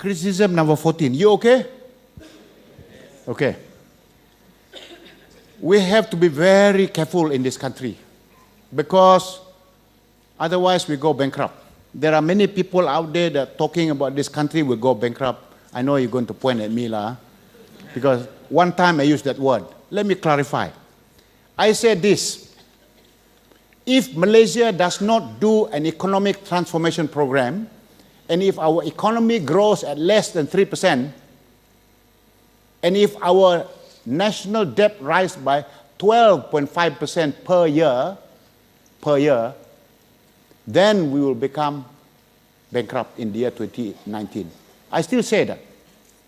criticism number 14. You okay? Okay. We have to be very careful in this country because otherwise we go bankrupt. There are many people out there that are talking about this country will go bankrupt. I know you're going to point at me, because one time I used that word. Let me clarify. I said this: if Malaysia does not do an economic transformation program, and if our economy grows at less than 3%, and if our national debt rises by 12.5% per year, then we will become bankrupt in the year 2019. I still say that.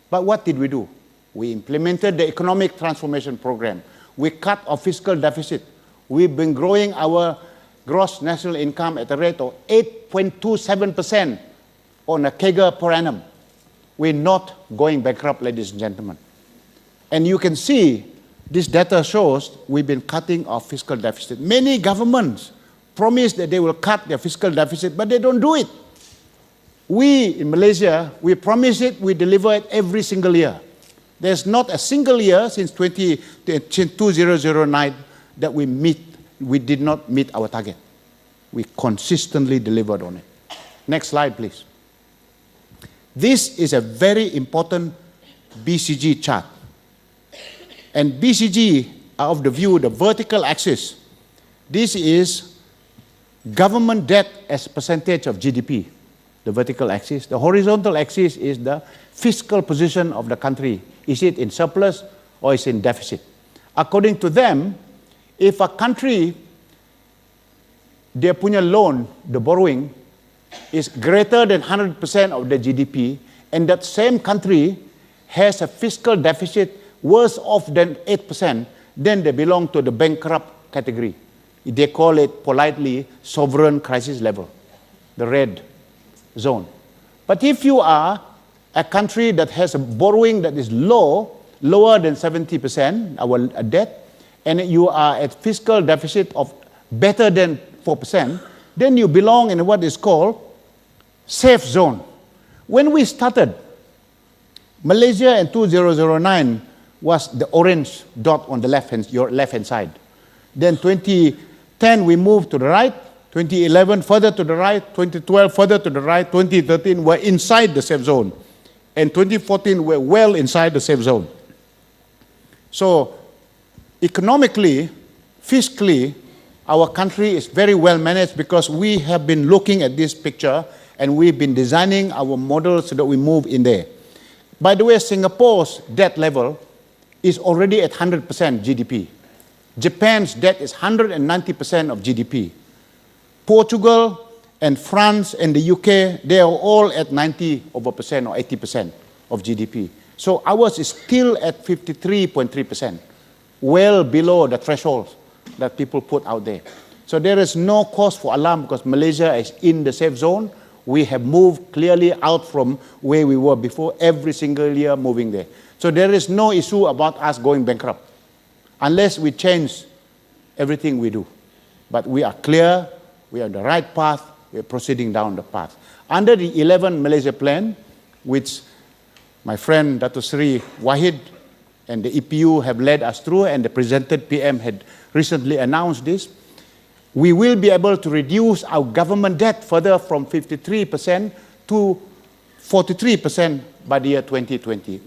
But what did we do? We implemented the economic transformation program. We cut our fiscal deficit. We've been growing our gross national income at a rate of 8.27% on a CAGR per annum. We're not going bankrupt, ladies and gentlemen. And you can see, this data shows we've been cutting our fiscal deficit. Many governments promise that they will cut their fiscal deficit, but they don't do it. We in Malaysia, we promise it, we deliver it every single year. There's not a single year since 2009 that we did not meet our target. We consistently delivered on it. Next slide, please. This is a very important BCG chart. And BCG are of the view, the vertical axis. This is government debt as percentage of GDP, the vertical axis. The horizontal axis is the fiscal position of the country. Is it in surplus or is it in deficit? According to them, if a country, their punya loan, the borrowing, is greater than 100% of the GDP, and that same country has a fiscal deficit worse off than 8%, then they belong to the bankrupt category. They call it politely sovereign crisis level, the red zone. But if you are a country that has a borrowing that is lower than 70%, our debt, and you are at fiscal deficit of better than 4%, then you belong in what is called safe zone. When we started, Malaysia in 2009 was the orange dot on the your left-hand side. Then 2010 we moved to the right, 2011 further to the right, 2012 further to the right, 2013 we're inside the safe zone, and 2014 we're well inside the safe zone. So economically, fiscally, our country is very well managed because we have been looking at this picture and we've been designing our models so that we move in there. By the way, Singapore's debt level is already at 100% GDP. Japan's debt is 190% of GDP. Portugal and France and the UK, they are all at 90% or 80% of GDP. So ours is still at 53.3%, well below the thresholds that people put out there. So there is no cause for alarm because Malaysia is in the safe zone. We have moved clearly out from where we were before, every single year moving there. So there is no issue about us going bankrupt unless we change everything we do. But we are clear, we are on the right path, we are proceeding down the path. Under the 11 Malaysia plan, which my friend Dato Sri Wahid and the EPU have led us through, and the presented PM had recently announced this, we will be able to reduce our government debt further from 53% to 43% by the year 2020.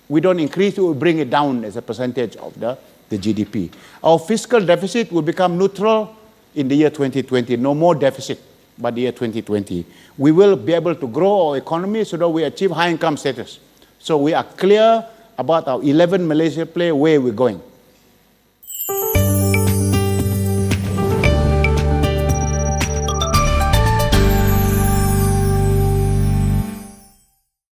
We don't increase, we will bring it down as a percentage of the GDP. Our fiscal deficit will become neutral in the year 2020, no more deficit by the year 2020. We will be able to grow our economy so that we achieve high income status. So we are clear about our 11 Malaysia plan, where we're going.